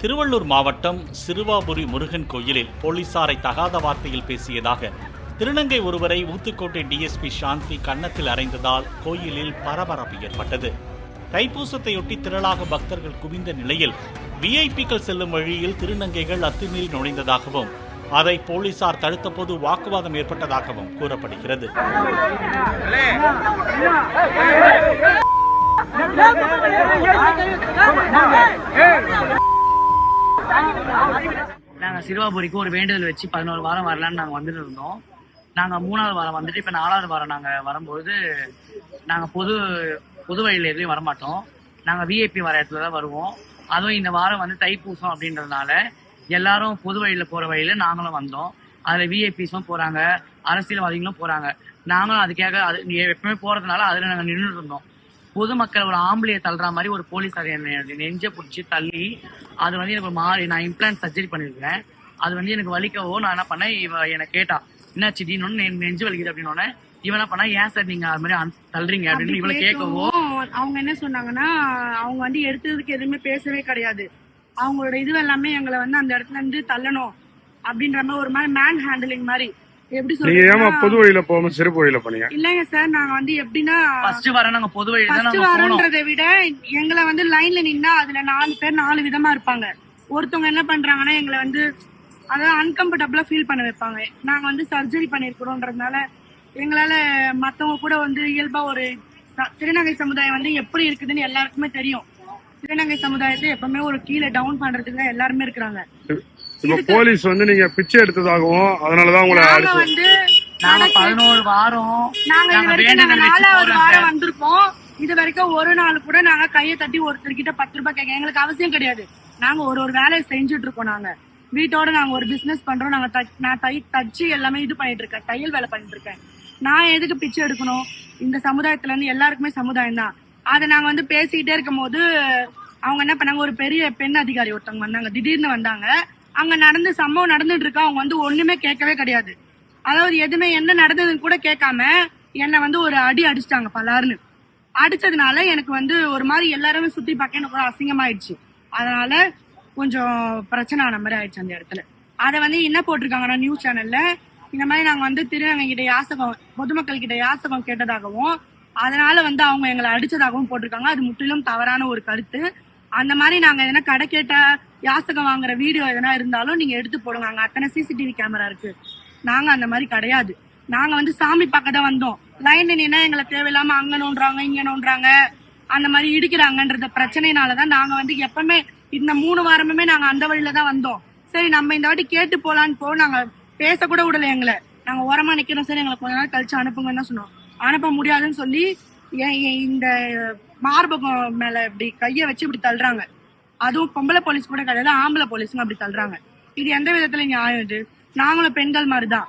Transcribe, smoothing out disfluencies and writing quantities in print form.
திருவள்ளூர் மாவட்டம் சிறுவாபுரி முருகன் கோயிலில் போலீசாரை தகாத வார்த்தையில் பேசியதாக திருநங்கை ஒருவரை ஊத்துக்கோட்டை டிஎஸ்பி சாந்தி கன்னத்தில் அறைந்ததால் கோயிலில் பரபரப்பு ஏற்பட்டது. தைப்பூசத்தையொட்டி திரளாக பக்தர்கள் குவிந்த நிலையில் விஐபிக்கள் செல்லும் வழியில் திருநங்கைகள் அத்துமீறி நுழைந்ததாகவும் அதை போலீசார் தடுத்தபோது வாக்குவாதம் ஏற்பட்டதாகவும் கூறப்படுகிறது. நாங்கள் சிறுவாபுரிக்கு ஒரு வேண்டுதல் வச்சு 11 வாரம் வரலான்னு நாங்கள் வந்துட்டு இருந்தோம். நாங்கள் 3வது வாரம் வந்துட்டு இப்போ 4வது வாரம் நாங்கள் வரும்போது நாங்கள் பொது வழியில் எதுலையும் வரமாட்டோம். நாங்கள் விஐபி வர இடத்துல தான் வருவோம். அதுவும் இந்த வாரம் வந்து தைப்பூசம் அப்படின்றதுனால எல்லாரும் பொது வழியில் போகிற வழியில் நாங்களும் வந்தோம். அதில் விஐபிஸும் போகிறாங்க, அரசியல்வாதிகளும் போகிறாங்க. நாங்களும் அதுக்காக எப்பவுமே போகிறதுனால அதில் நாங்கள் நின்றுட்டு இருந்தோம். பொதுமக்கள் ஒரு ஆம்பளையை தள்ளுற மாதிரி ஒரு போலீஸார் நெஞ்சை பிடிச்சி தள்ளி அது வந்து எனக்கு ஒரு மாதிரி, நான் இம்ப்ளான்ட் சர்ஜரி பண்ணியிருக்கேன், அது வந்து எனக்கு வலிக்கவோ நான் என்ன பண்ணேன், இவ என்னை கேட்டா என்ன சிட்டின்னு நெஞ்சு வலிக்குது அப்படின்னோடனே இவன் என்ன பண்ணா, ஏன் சார் நீங்க அது மாதிரி தள்ளுறீங்க அப்படின்னு இவளை கேட்கவோ அவங்க என்ன சொன்னாங்கன்னா, அவங்க வந்து எடுத்ததுக்கு எதுவுமே பேசவே கிடையாது. அவங்களோட இது எல்லாமே எங்களை வந்து அந்த இடத்துல இருந்து தள்ளணும் அப்படின்ற மாதிரி ஒரு மாதிரி மேன் ஹேண்டலிங் மாதிரி. எப்படி சொல்றீங்க, பொது வழியில போகாம சிறு வழியில போனீங்க? இல்லங்க சார், நாங்க வந்து எப்படின்னா ஃபர்ஸ்ட் வர நாங்க பொது வழியில ஃபர்ஸ்ட் வரன்றதை விட எங்களை வந்து லைன்ல நின்னா அதுல 4 பேர் 4 விதமா இருப்பாங்க. ஒருத்தவங்க என்ன பண்றாங்கன்னா எங்களை வந்து அதாவது அன்கம்ஃபர்டபுளா ஃபீல் பண்ண வைப்பாங்க. நாங்க வந்து சர்ஜரி பண்ணிருக்கிறோம்ன்றதுனால எங்களால மத்தவங்க கூட வந்து இயல்பா ஒரு திருநங்கை சமுதாயம் வந்து எப்படி இருக்குதுன்னு எல்லாருக்குமே தெரியும். திருநங்கை சமுதாயத்தை எப்பவுமே ஒரு கீழே டவுன் பண்றதுக்கு எல்லாருமே இருக்கிறாங்க. போலீஸ் வந்து நீங்க பிச்சை எடுத்ததாகவும் அதனாலதான் உங்களை வந்து 11 வாரம் நாங்க 4வது வாரம் வந்திருப்போம். இது வரைக்கும் ஒரு நாள் கூட நாங்க கையை தட்டி ஒருத்தர்கிட்ட 10 ரூபாய் கேட்க எங்களுக்கு அவசியம் கிடையாது. நாங்க ஒரு வேலையை செஞ்சுட்டு இருக்கோம். நாங்க வீட்டோட நாங்க ஒரு பிசினஸ் பண்றோம். நான் தச்சு எல்லாமே இது பண்ணிட்டு இருக்கேன், தையல் வேலை பண்ணிட்டு இருக்கேன். நான் எதுக்கு பிச்சை எடுக்கணும்? இந்த சமுதாயத்துல இருந்து எல்லாருக்குமே சமுதாயம் தான். அதை நாங்க வந்து பேசிக்கிட்டே இருக்கும் போது அவங்க என்ன பண்ணாங்க, ஒரு பெரிய பெண் அதிகாரி ஒருத்தவங்க வந்தாங்க, திடீர்னு வந்தாங்க. அங்க சம்பவம் நடந்துட்டு இருக்கா, அவங்க வந்து ஒண்ணுமே கேட்கவே கிடையாது. அதாவது எதுவுமே என்ன நடந்ததுன்னு கூட கேட்காம என்னை வந்து ஒரு அடி அடிச்சிட்டாங்க. பலாருன்னு அடிச்சதுனால எனக்கு வந்து ஒரு மாதிரி எல்லாருமே சுத்தி பார்க்க எனக்கு ஒரு அசிங்கமாயிடுச்சு. அதனால கொஞ்சம் பிரச்சனை ஆன மாதிரி ஆயிடுச்சு அந்த இடத்துல. அதை வந்து என்ன போட்டிருக்காங்கன்னா நியூஸ் சேனல்ல, இந்த மாதிரி நாங்க வந்து திருநங்கை கிட்ட யாசகம், பொதுமக்கள் கிட்ட யாசகம் கேட்டதாகவும் அதனால வந்து அவங்க எங்களை அடிச்சதாகவும் போட்டிருக்காங்க. அது முற்றிலும் தவறான ஒரு கருத்து. அந்த மாதிரி நாங்க எதனா கடை கேட்ட யாசகம் வாங்குற வீடியோ எதனா இருந்தாலும் நீங்க எடுத்து போடுங்க. அங்க அத்தனை சிசிடிவி கேமரா இருக்கு. நாங்க அந்த மாதிரி கிடையாது. நாங்க வந்து சாமி பார்க்க தான் வந்தோம். லைன்ல நின்னா எங்களை தேவையில்லாம அங்க நோன்றாங்க இங்க நோன்றாங்க அந்த மாதிரி இடிக்கிறாங்கன்றத பிரச்சனைனாலதான் நாங்க வந்து எப்பவுமே இந்த 3 வாரமுமே நாங்க அந்த வழியில தான் வந்தோம். சரி நம்ம இந்த வாட்டி கேட்டு போலான்னு நாங்க பேசக்கூட விடல எங்களை. நாங்க ஓரமா நிக்கிறோம், சரி எங்களை கொஞ்ச நாள் கழிச்சு அனுப்புங்கன்னு தான் சொன்னோம். அனுப்ப முடியாதுன்னு சொல்லி இந்த மார்பகம் மேல இப்படி கைய வச்சு இப்படி தள்ளுறாங்க. அதுவும் பொம்பளை போலீஸ் கூட கிடையாது, ஆம்பளை போலீஸுங்க அப்படி தள்ளுறாங்க. இது எந்த விதத்துல நியாயம்? இது நாங்களும் பெண்கள் மாதிரிதான்.